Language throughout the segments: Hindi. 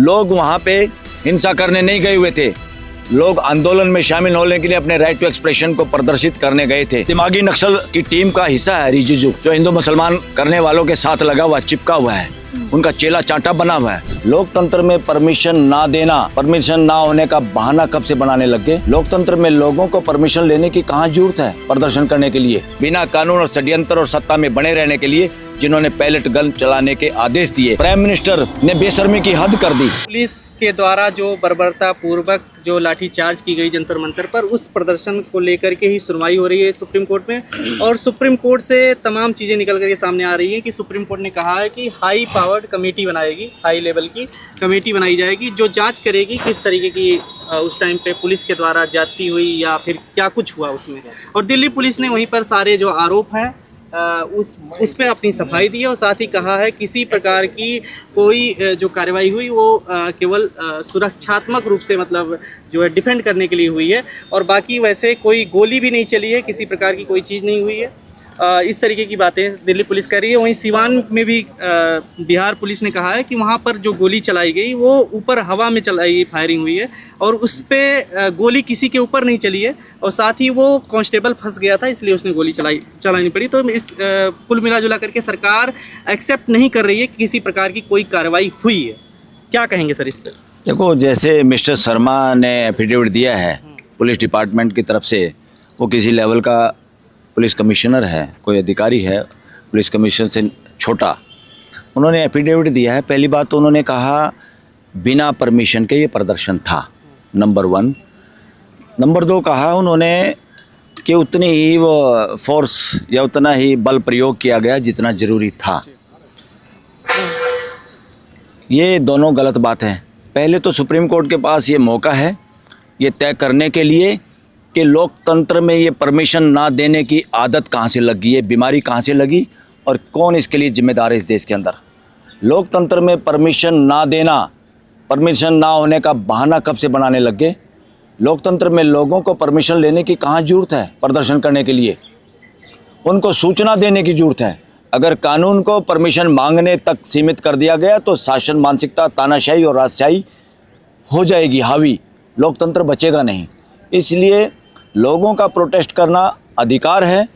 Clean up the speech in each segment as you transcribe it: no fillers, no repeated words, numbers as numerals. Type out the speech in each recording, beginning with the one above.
लोग वहाँ पे हिंसा करने नहीं गए हुए थे, लोग आंदोलन में शामिल होने के लिए अपने राइट टू एक्सप्रेशन को प्रदर्शित करने गए थे। दिमागी नक्सल की टीम का हिस्सा है रिजिजू, जो हिंदू मुसलमान करने वालों के साथ लगा हुआ, चिपका हुआ है, उनका चेला चांटा बना हुआ है। लोकतंत्र में परमिशन ना देना, परमिशन ना होने का बहाना कब से बनाने लग गए? लोकतंत्र में लोगों को परमिशन लेने की कहाँ जरूरत है प्रदर्शन करने के लिए? बिना कानून और षड्यंत्र और सत्ता में बने रहने के लिए जिन्होंने पैलेट गन चलाने के आदेश दिए, प्राइम मिनिस्टर ने बेशर्मी की हद कर दी। पुलिस के द्वारा जो बर्बरता पूर्वक जो लाठीचार्ज की गई जंतर मंतर पर, उस प्रदर्शन को लेकर के ही सुनवाई हो रही है सुप्रीम कोर्ट में। और सुप्रीम कोर्ट से तमाम चीज़ें निकल करके सामने आ रही हैं कि सुप्रीम कोर्ट ने कहा है कि हाई पावर्ड कमेटी बनाएगी, हाई लेवल की कमेटी बनाई जाएगी जो जांच करेगी किस तरीके की उस टाइम पे पुलिस के द्वारा जाती हुई या फिर क्या कुछ हुआ उसमें। और दिल्ली पुलिस ने वहीं पर सारे जो आरोप हैं उस पे अपनी सफाई दी है और साथ ही कहा है किसी प्रकार की कोई जो कार्रवाई हुई वो केवल सुरक्षात्मक रूप से, मतलब जो है डिफेंड करने के लिए हुई है, और बाकी वैसे कोई गोली भी नहीं चली है, किसी प्रकार की कोई चीज़ नहीं हुई है। इस तरीके की बातें दिल्ली पुलिस कर रही है। वहीं सिवान में भी बिहार पुलिस ने कहा है कि वहाँ पर जो गोली चलाई गई वो ऊपर हवा में चलाई फायरिंग हुई है और उस पर गोली किसी के ऊपर नहीं चली है, और साथ ही वो कांस्टेबल फंस गया था इसलिए उसने गोली चलानी पड़ी। तो इस कुल मिला जुला करके सरकार एक्सेप्ट नहीं कर रही है कि किसी प्रकार की कोई कार्रवाई हुई है। क्या कहेंगे सर इस पर? देखो, जैसे मिस्टर शर्मा ने एफिडेविट दिया है पुलिस डिपार्टमेंट की तरफ से, वो किसी लेवल का पुलिस कमिश्नर है, कोई अधिकारी है पुलिस कमिश्नर से छोटा, उन्होंने एफिडेविट दिया है। पहली बात तो उन्होंने कहा बिना परमिशन के ये प्रदर्शन था, नंबर 1। नंबर 2 कहा उन्होंने कि उतनी ही वो फोर्स या उतना ही बल प्रयोग किया गया जितना ज़रूरी था। ये दोनों गलत बात है। पहले तो सुप्रीम कोर्ट के पास ये मौका है ये तय करने के लिए कि लोकतंत्र में ये परमिशन ना देने की आदत कहाँ से लगी है, बीमारी कहाँ से लगी और कौन इसके लिए जिम्मेदार है इस देश के अंदर। लोकतंत्र में परमिशन ना देना, परमिशन ना होने का बहाना कब से बनाने लग गए? लोकतंत्र में लोगों को परमिशन लेने की कहाँ जरूरत है प्रदर्शन करने के लिए? उनको सूचना देने की जरूरत है। अगर कानून को परमिशन मांगने तक सीमित कर दिया गया तो शासन मानसिकता, तानाशाही और राजशाही हो जाएगी हावी, लोकतंत्र बचेगा नहीं। इसलिए लोगों का प्रोटेस्ट करना अधिकार है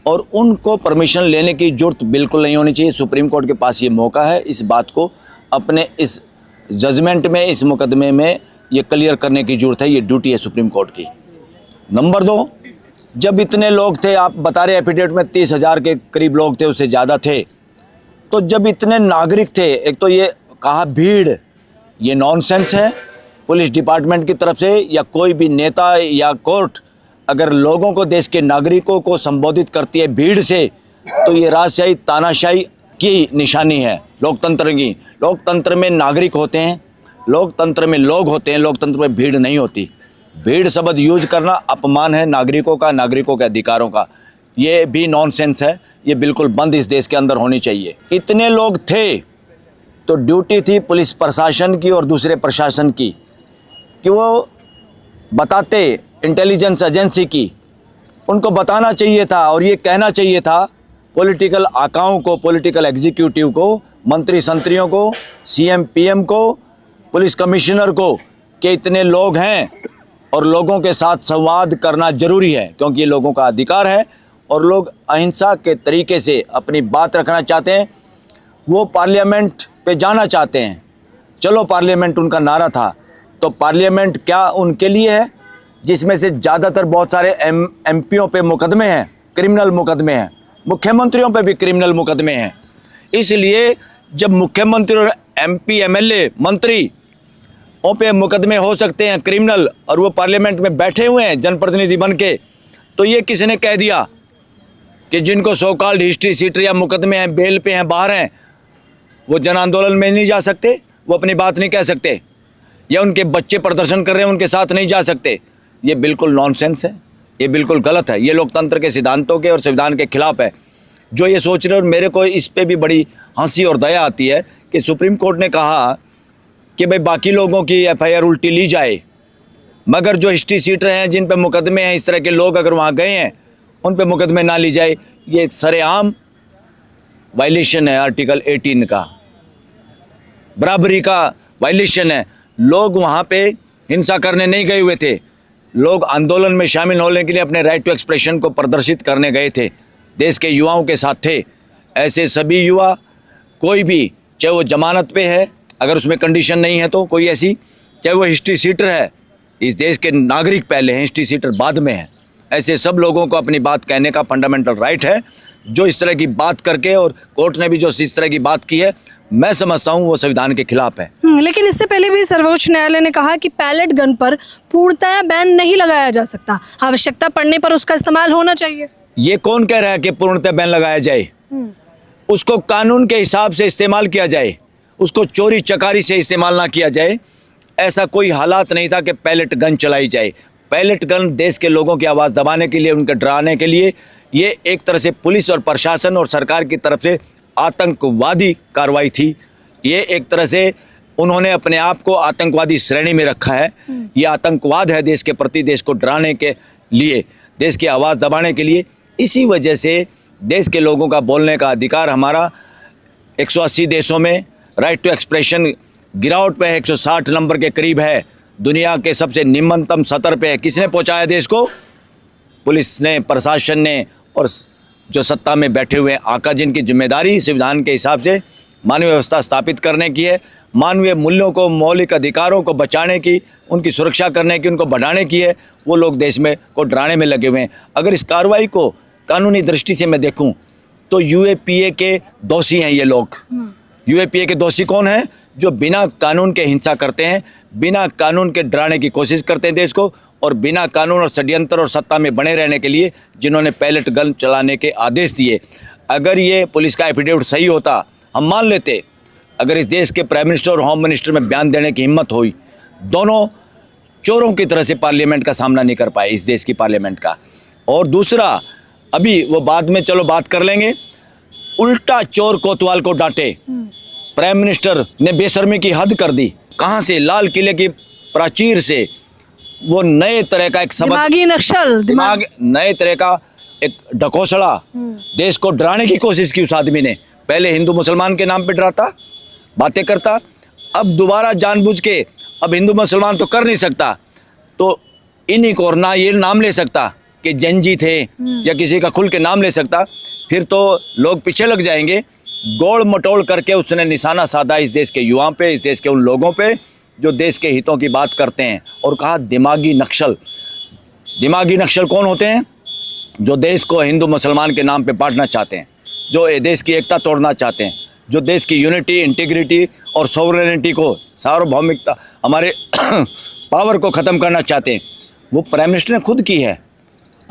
और उनको परमिशन लेने की जरूरत बिल्कुल नहीं होनी चाहिए। सुप्रीम कोर्ट के पास ये मौका है इस बात को अपने इस जजमेंट में, इस मुकदमे में ये क्लियर करने की जरूरत है, ये ड्यूटी है सुप्रीम कोर्ट की। नंबर 2, जब इतने लोग थे, आप बता रहे एफिडेविट में 30,000 के करीब लोग थे, उससे ज़्यादा थे, तो जब इतने नागरिक थे, एक तो ये कहा भीड़, ये नॉनसेंस है पुलिस डिपार्टमेंट की तरफ से या कोई भी नेता या कोर्ट अगर लोगों को, देश के नागरिकों को संबोधित करती है भीड़ से, तो ये राजशाही, तानाशाही की निशानी है लोकतंत्र की। लोकतंत्र में नागरिक होते हैं, लोकतंत्र में लोग होते हैं, लोकतंत्र में भीड़ नहीं होती। भीड़ शब्द यूज करना अपमान है नागरिकों का, नागरिकों के अधिकारों का। ये भी नॉनसेंस है, ये बिल्कुल बंद इस देश के अंदर होनी चाहिए। इतने लोग थे तो ड्यूटी थी पुलिस प्रशासन की और दूसरे प्रशासन की कि वो बताते, इंटेलिजेंस एजेंसी की, उनको बताना चाहिए था और ये कहना चाहिए था पॉलिटिकल आकाओं को, पॉलिटिकल एग्जीक्यूटिव को, मंत्री संत्रियों को, सीएम पीएम को, पुलिस कमिश्नर को कि इतने लोग हैं और लोगों के साथ संवाद करना जरूरी है, क्योंकि ये लोगों का अधिकार है और लोग अहिंसा के तरीके से अपनी बात रखना चाहते हैं। वो पार्लियामेंट पे जाना चाहते हैं। चलो पार्लियामेंट उनका नारा था, तो पार्लियामेंट क्या उनके लिए है जिसमें से ज़्यादातर बहुत सारे एमपीओ पे मुकदमे हैं, क्रिमिनल मुकदमे हैं, मुख्यमंत्रियों पे भी क्रिमिनल मुकदमे हैं। इसलिए जब मुख्यमंत्री और एमपी, एमएलए, मंत्री ओ पे मुकदमे हो सकते हैं क्रिमिनल और वो पार्लियामेंट में बैठे हुए हैं जनप्रतिनिधि बन के, तो ये किसने कह दिया कि जिनको सो कॉल्ड हिस्ट्री सीटर या मुकदमे हैं, बेल पे हैं, बाहर हैं, वो जन आंदोलन में नहीं जा सकते, वो अपनी बात नहीं कह सकते, या उनके बच्चे प्रदर्शन कर रहे हैं उनके साथ नहीं जा सकते? ये बिल्कुल नॉनसेंस है, ये बिल्कुल गलत है, ये लोकतंत्र के सिद्धांतों के और संविधान के खिलाफ है जो ये सोच रहे। और मेरे को इस पे भी बड़ी हंसी और दया आती है कि सुप्रीम कोर्ट ने कहा कि भाई बाकी लोगों की एफआईआर उल्टी ली जाए, मगर जो हिस्ट्री सीटर हैं, जिन पे मुकदमे हैं, इस तरह के लोग अगर वहाँ गए हैं उन पे मुकदमे ना ली जाए। ये सरेआम वायलेशन है आर्टिकल 18 का, बराबरी का वायलेशन है। लोग वहाँ पे हिंसा करने नहीं गए हुए थे, लोग आंदोलन में शामिल होने के लिए अपने राइट टू एक्सप्रेशन को प्रदर्शित करने गए थे, देश के युवाओं के साथ थे। ऐसे सभी युवा, कोई भी, चाहे वो जमानत पे है, अगर उसमें कंडीशन नहीं है तो कोई ऐसी, चाहे वो हिस्ट्री सीटर है, इस देश के नागरिक पहले हैं, हिस्ट्री सीटर बाद में है, ऐसे सब लोगों को अपनी बात कहने का फंडामेंटल राइट है। जो इस तरह की बात करके, और कोर्ट ने भी जो इस तरह की बात की है, मैं समझता हूँ वो संविधान के खिलाफ है। लेकिन इससे पहले भी सर्वोच्च न्यायालय ने कहा कि पैलेट गन पर पूर्णतः बैन नहीं लगाया जा सकता, आवश्यकता पड़ने पर उसका इस्तेमाल होना चाहिए। ये कौन कह रहा है कि पूर्णतः बैन लगाया जाए? उसको कानून के हिसाब से इस्तेमाल किया जाए, उसको चोरी चकारी से इस्तेमाल ना किया जाए। ऐसा कोई हालात नहीं था कि पैलेट गन चलाई जाए। पैलेट गन देश के लोगों की आवाज़ दबाने के लिए, उनके डराने के लिए, ये एक तरह से पुलिस और प्रशासन और सरकार की तरफ से आतंकवादी कार्रवाई थी। ये एक तरह से उन्होंने अपने आप को आतंकवादी श्रेणी में रखा है। ये आतंकवाद है देश के प्रति, देश को डराने के लिए, देश की आवाज़ दबाने के लिए। इसी वजह से देश के लोगों का बोलने का अधिकार हमारा 180 देशों में राइट टू एक्सप्रेशन गिरावट पे है, 160 नंबर के करीब है, दुनिया के सबसे निम्नतम स्तर पे है। किसने पहुंचाया देश को? पुलिस ने, प्रशासन ने, और जो सत्ता में बैठे हुए आका, जिनकी जिम्मेदारी संविधान के हिसाब से मानवीय व्यवस्था स्थापित करने की है, मानवीय मूल्यों को, मौलिक अधिकारों को बचाने की, उनकी सुरक्षा करने की, उनको बढ़ाने की है, वो लोग देश में को डराने में लगे हुए हैं। अगर इस कार्रवाई को कानूनी दृष्टि से मैं देखूं तो यूएपीए के दोषी हैं ये लोग। यूएपीए के दोषी कौन हैं? जो बिना कानून के हिंसा करते हैं, बिना कानून के डराने की कोशिश करते हैं देश को, और बिना कानून और षड्यंत्र और सत्ता में बने रहने के लिए जिन्होंने पैलेट गन चलाने के आदेश दिए। अगर ये पुलिस का एफिडेविट सही होता, हम मान लेते। अगर इस देश के प्राइम मिनिस्टर और होम मिनिस्टर में बयान देने की हिम्मत हुई, दोनों चोरों की तरह से पार्लियामेंट का सामना नहीं कर पाए, इस देश की पार्लियामेंट का। और दूसरा, अभी वो बाद में चलो बात कर लेंगे, उल्टा चोर कोतवाल को डांटे। प्राइम मिनिस्टर ने बेशर्मी की हद कर दी। कहाँ से? लाल किले की प्राचीर से वो नए तरह का एक सबक, दिमागी नक्सल, नए तरह का एक ढकोसला देश को डराने की कोशिश की उस आदमी ने। पहले हिंदू मुसलमान के नाम पे डराता, बातें करता, अब दोबारा जानबूझ के, अब हिंदू मुसलमान तो कर नहीं सकता, तो इन्हीं को, और ना ये नाम ले सकता कि जंजी थे या किसी का खुल के नाम ले सकता, फिर तो लोग पीछे लग जाएंगे। गोल मटोल करके उसने निशाना साधा इस देश के युवाओं पे, इस देश के उन लोगों पे जो देश के हितों की बात करते हैं, और कहा दिमागी नक्सल। दिमागी नक्सल कौन होते हैं? जो देश को हिंदू मुसलमान के नाम पे बांटना चाहते हैं, जो देश की एकता तोड़ना चाहते हैं, जो देश की यूनिटी, इंटीग्रिटी और सॉवरेनिटी को, सार्वभौमिकता, हमारे पावर को ख़त्म करना चाहते हैं। वो प्राइम मिनिस्टर ने खुद की है।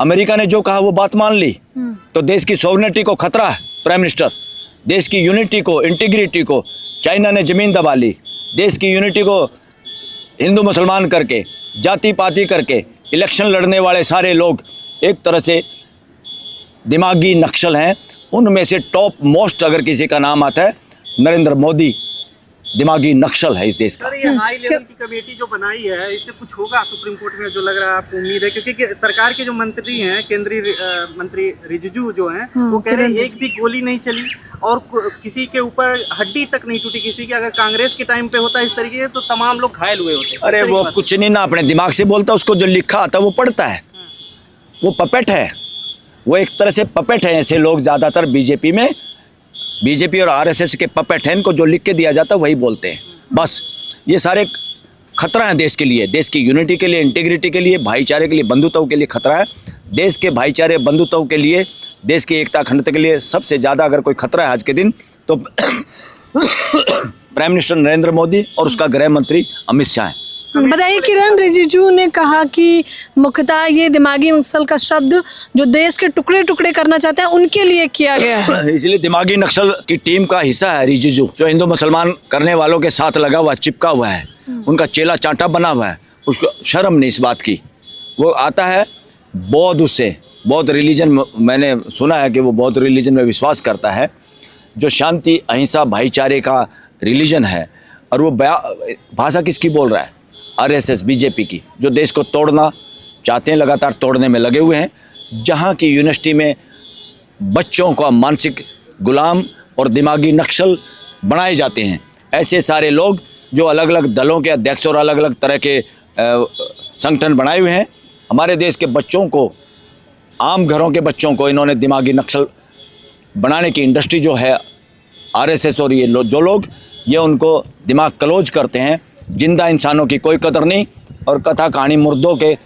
अमेरिका ने जो कहा वो बात मान ली, तो देश की सॉवरेनिटी को खतरा है। प्राइम मिनिस्टर देश की यूनिटी को, इंटीग्रिटी को, चाइना ने ज़मीन दबा ली। देश की यूनिटी को हिंदू मुसलमान करके, जाति पाति करके इलेक्शन लड़ने वाले सारे लोग एक तरह से दिमागी नक्सल हैं। उनमें से टॉप मोस्ट अगर किसी का नाम आता है, नरेंद्र मोदी दिमागी नक्सल है इस देश का। सर, ये हाई लेवल की कमेटी जो बनाई है, इससे कुछ होगा सुप्रीम कोर्ट में, जो लग रहा है आपको उम्मीद है? क्योंकि सरकार के जो मंत्री हैं, केंद्रीय मंत्री रिजिजू जो हैं, वो कह रहे हैं एक भी गोली नहीं चली और किसी के ऊपर हड्डी तक नहीं टूटी किसी की। अगर कांग्रेस के टाइम पे होता इस तरीके से तो तमाम लोग घायल हुए होते। अरे वो कुछ नहीं ना अपने दिमाग से बोलता, उसको जो लिखा आता वो पढ़ता है। वो पपेट है, वो एक तरह से पपेट है। ऐसे लोग ज़्यादातर बीजेपी में, बीजेपी और आरएसएस के पपेट हैं, इनको जो लिख के दिया जाता है वही बोलते हैं बस। ये सारे खतरा है देश के लिए, देश की यूनिटी के लिए, इंटीग्रिटी के लिए, भाईचारे के लिए, बंधुत्व के लिए खतरा है। देश के भाईचारे, बंधुत्व के लिए, देश की एकता, अखंडता के लिए सबसे ज़्यादा अगर कोई खतरा है आज के दिन तो प्राइम मिनिस्टर नरेंद्र मोदी और उसका गृह मंत्री अमित शाह है। बताइए, किरण रिजिजू ने कहा कि मुख्यतः ये दिमागी नक्सल का शब्द जो देश के टुकड़े टुकड़े करना चाहते हैं उनके लिए किया गया है। इसलिए दिमागी नक्सल की टीम का हिस्सा है रिजिजू, जो हिंदू मुसलमान करने वालों के साथ लगा हुआ, चिपका हुआ है, उनका चेला चांटा बना हुआ है। उसको शर्म नहीं इस बात की। वो आता है बौद्ध, उससे बौद्ध रिलीजन, मैंने सुना है कि वो बौद्ध रिलीजन में विश्वास करता है, जो शांति, अहिंसा, भाईचारे का रिलीजन है। और वो भाषा किसकी बोल रहा है? आरएसएस, बीजेपी की, जो देश को तोड़ना चाहते हैं, लगातार तोड़ने में लगे हुए हैं। जहाँ की यूनिवर्सिटी में बच्चों का मानसिक गुलाम और दिमागी नक्सल बनाए जाते हैं, ऐसे सारे लोग जो अलग अलग दलों के अध्यक्ष और अलग अलग तरह के संगठन बनाए हुए हैं, हमारे देश के बच्चों को, आम घरों के बच्चों को इन्होंने दिमागी नक्सल बनाने की इंडस्ट्री जो है आरएसएस और ये जो लोग, ये उनको दिमाग कलोज करते हैं। जिंदा इंसानों की कोई कदर नहीं और कथा कहानी मुर्दों के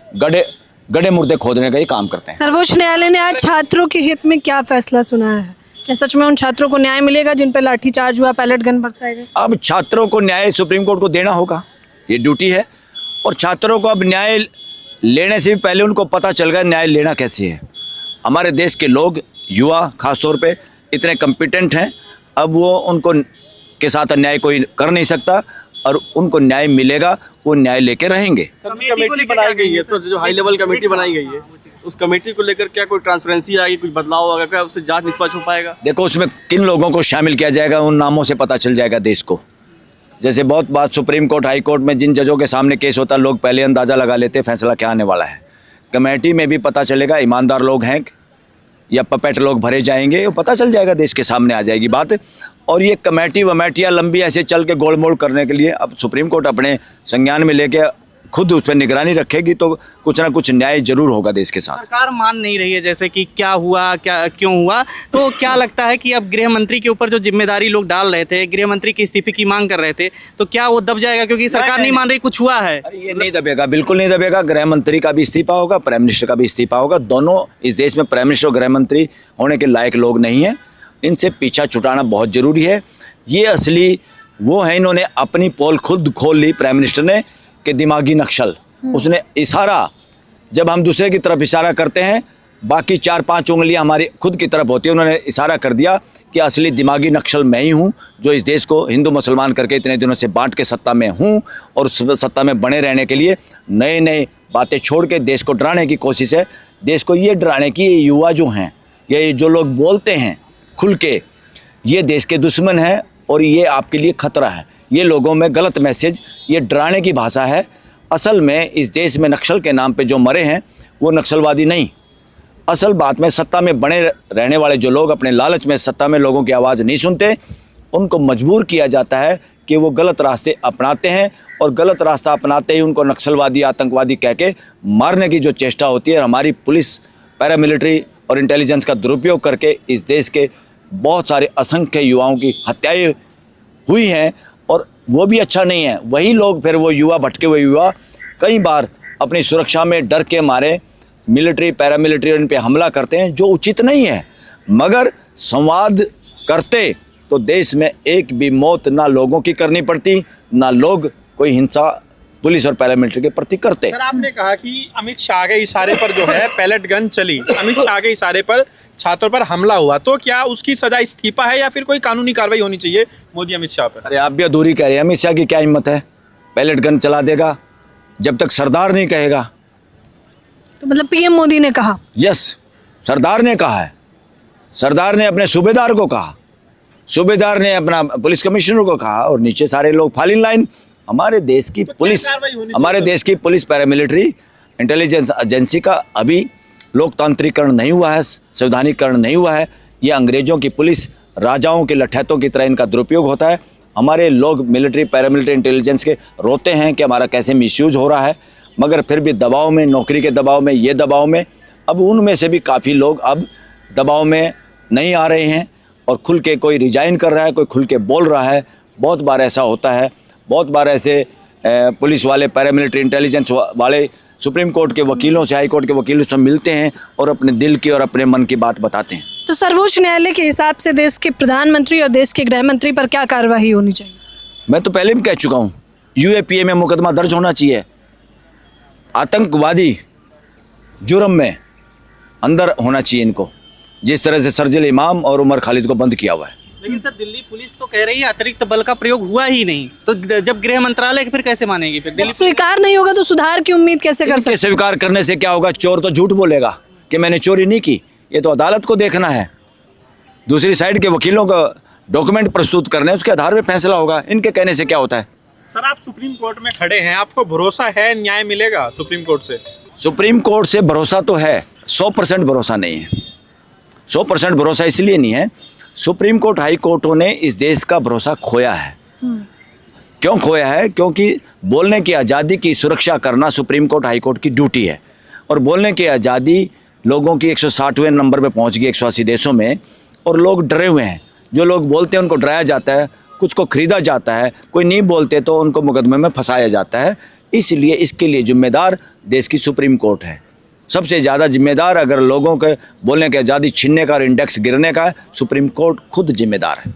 गड़े मुर्दे खोदने का ही काम करते हैं। सर्वोच्च न्यायालय ने आज छात्रों के हित में क्या फैसला सुनाया है? क्या सच में उन छात्रों को न्याय मिलेगा जिन पर लाठीचार्ज हुआ, पैलेट गन बरसाए गए? अब छात्रों को न्याय सुप्रीम कोर्ट को देना होगा, ये ड्यूटी है। और छात्रों को अब न्याय लेने से भी पहले उनको पता चल गया न्याय लेना कैसे है। हमारे देश के लोग, युवा खास तौर पे इतने कम्पिटेंट हैं, अब वो उनको के साथ अन्याय कोई कर नहीं सकता और उनको न्याय मिलेगा, वो न्याय लेके रहेंगे। कमेटी बनाई गई है, तो जो हाई लेवल कमेटी बनाई गई है, उस कमेटी को लेकर क्या कोई ट्रांसपेरेंसी आएगी, कुछ बदलाव होगा क्या, उससे जांच निष्पक्ष हो पाएगा? देखो, उसमें किन लोगों को शामिल किया जाएगा उन नामों से पता चल जाएगा देश को। जैसे बहुत बात सुप्रीम कोर्ट, हाई कोर्ट में जिन जजों के सामने केस होता है, लोग पहले अंदाज़ा लगा लेते फैसला क्या आने वाला है। कमेटी में भी पता चलेगा ईमानदार लोग हैं या पपेट लोग भरे जाएंगे, वो पता चल जाएगा, देश के सामने आ जाएगी बात। और ये कमेटी वमेटियाँ लंबी ऐसे चल के गोलमोल करने के लिए अब सुप्रीम कोर्ट अपने संज्ञान में लेके खुद उस पर निगरानी रखेगी तो कुछ ना कुछ न्याय जरूर होगा देश के साथ। सरकार मान नहीं रही है जैसे कि क्या हुआ, क्या क्यों हुआ, तो क्या लगता है कि अब गृह मंत्री के ऊपर जो जिम्मेदारी लोग डाल रहे थे, गृह मंत्री के इस्तीफे की मांग कर रहे थे, तो क्या वो दब जाएगा क्योंकि सरकार नहीं मान रही, कुछ हुआ है? अरे ये नहीं दबेगा, बिल्कुल नहीं दबेगा। गृह मंत्री का भी इस्तीफा होगा, प्राइम मिनिस्टर का भी इस्तीफा होगा। दोनों इस देश में प्राइम मिनिस्टर और गृह मंत्री होने के लायक लोग नहीं हैं, इनसे पीछा छुटाना बहुत ज़रूरी है। ये असली वो है, इन्होंने अपनी पोल खुद खोल ली प्राइम मिनिस्टर ने कि दिमागी नक्सल। उसने इशारा, जब हम दूसरे की तरफ इशारा करते हैं, बाकी 4-5 उंगलियां हमारी खुद की तरफ होती है, उन्होंने इशारा कर दिया कि असली दिमागी नक्सल मैं ही हूँ, जो इस देश को हिंदू मुसलमान करके इतने दिनों से बांट के सत्ता में हूँ और सत्ता में बने रहने के लिए नए नए बातें छोड़ के देश को डराने की कोशिश है। देश को ये डराने की, ये युवा जो हैं, ये जो लोग बोलते हैं खुल के, ये देश के दुश्मन हैं और ये आपके लिए खतरा है। ये लोगों में गलत मैसेज, ये डराने की भाषा है। असल में इस देश में नक्सल के नाम पे जो मरे हैं वो नक्सलवादी नहीं, असल बात में सत्ता में बने रहने वाले जो लोग अपने लालच में सत्ता में लोगों की आवाज़ नहीं सुनते, उनको मजबूर किया जाता है कि वो गलत रास्ते अपनाते हैं और गलत रास्ता अपनाते ही उनको नक्सलवादी, आतंकवादी कह के मारने की जो चेष्टा होती है। हमारी पुलिस, पैरामिलिट्री और इंटेलिजेंस का दुरुपयोग करके इस देश के बहुत सारे असंख्य युवाओं की हत्याएं हुई हैं और वो भी अच्छा नहीं है। वही लोग फिर वो युवा, भटके हुए युवा कई बार अपनी सुरक्षा में डर के मारे मिलिट्री, पैरामिलिट्री और इन पे हमला करते हैं, जो उचित नहीं है। मगर संवाद करते तो देश में एक भी मौत ना लोगों की करनी पड़ती, ना लोग कोई हिंसा पुलिस और पैरामिलिट्री के प्रति करते। सर, आपने कहा कि अमित शाह के इशारे पर जो है पैलेट गन चली, अमित शाह के इशारे पर छात्रों पर हमला हुआ, तो क्या उसकी सजा इस्तीफा है या फिर कोई कानूनी कार्रवाई होनी चाहिए मोदी अमित शाह पर? अरे आप भी अधूरी कह रहे हैं। अमित शाह की क्या हिम्मत है, पैलेट गन चला देगा जब तक सरदार नहीं कहेगा। तो मतलब पीएम मोदी ने कहा? यस, सरदार ने कहा है। सरदार ने अपने सूबेदार को कहा, सूबेदार ने अपना पुलिस कमिश्नर को कहा और नीचे सारे लोग फॉल इन लाइन। हमारे देश की पुलिस, हमारे देश की पुलिस, पैरामिलिट्री, इंटेलिजेंस एजेंसी का अभी लोकतांत्रिकरण नहीं हुआ है, संवैधानिकरण नहीं हुआ है। ये अंग्रेज़ों की पुलिस, राजाओं के लठैतों की तरह इनका दुरुपयोग होता है। हमारे लोग मिलिट्री, पैरामिलिट्री, इंटेलिजेंस के रोते हैं कि हमारा कैसे मिसयूज हो रहा है, मगर फिर भी दबाव में, नौकरी के दबाव में, ये दबाव में, अब उनमें से भी काफ़ी लोग अब दबाव में नहीं आ रहे हैं और खुल के कोई रिजाइन कर रहा है, कोई खुल के बोल रहा है। बहुत बार ऐसा होता है, बहुत बार ऐसे पुलिस वाले, पैरामिलिट्री, इंटेलिजेंस वाले सुप्रीम कोर्ट के वकीलों से, हाई कोर्ट के वकीलों से मिलते हैं और अपने दिल की और अपने मन की बात बताते हैं। तो सर्वोच्च न्यायालय के हिसाब से देश के प्रधानमंत्री और देश के गृह मंत्री पर क्या कार्रवाई होनी चाहिए? मैं तो पहले भी कह चुका हूँ, यूएपीए में मुकदमा दर्ज होना चाहिए। आतंकवादी जुर्म में अंदर होना चाहिए इनको, जिस तरह से सरजिल इमाम और उमर खालिद को बंद किया हुआ है। लेकिन सर, दिल्ली पुलिस तो कह रही है अतिरिक्त बल का प्रयोग हुआ ही नहीं, तो जब गृह मंत्रालय फिर कैसे मानेगी? फिर दिल्ली स्वीकार नहीं होगा तो सुधार की उम्मीद कैसे कर सकते? स्वीकार करने से क्या होगा? चोर तो झूठ बोलेगा कि मैंने चोरी नहीं की। ये तो अदालत को देखना है, दूसरी साइड के वकीलों का डॉक्यूमेंट प्रस्तुत करने, उसके आधार पर फैसला होगा। इनके कहने से क्या होता है? सर, आप सुप्रीम कोर्ट में खड़े हैं, आपको भरोसा है न्याय मिलेगा सुप्रीम कोर्ट से? सुप्रीम कोर्ट से भरोसा तो है, 100% भरोसा नहीं है। 100% भरोसा इसलिए नहीं है, सुप्रीम कोर्ट, हाई कोर्टों ने इस देश का भरोसा खोया है। क्यों खोया है? क्योंकि बोलने की आज़ादी की सुरक्षा करना सुप्रीम कोर्ट हाई कोर्ट की ड्यूटी है, और बोलने की आज़ादी लोगों की 160वें नंबर पे पहुंच गई 180 देशों में, और लोग डरे हुए हैं। जो लोग बोलते हैं उनको डराया जाता है, कुछ को ख़रीदा जाता है, कोई नहीं बोलते तो उनको मुकदमे में फंसाया जाता है। इसलिए इसके लिए जिम्मेदार देश की सुप्रीम कोर्ट है। सबसे ज़्यादा जिम्मेदार अगर लोगों के बोलने की आज़ादी छीनने का और इंडेक्स गिरने का, सुप्रीम कोर्ट खुद जिम्मेदार है।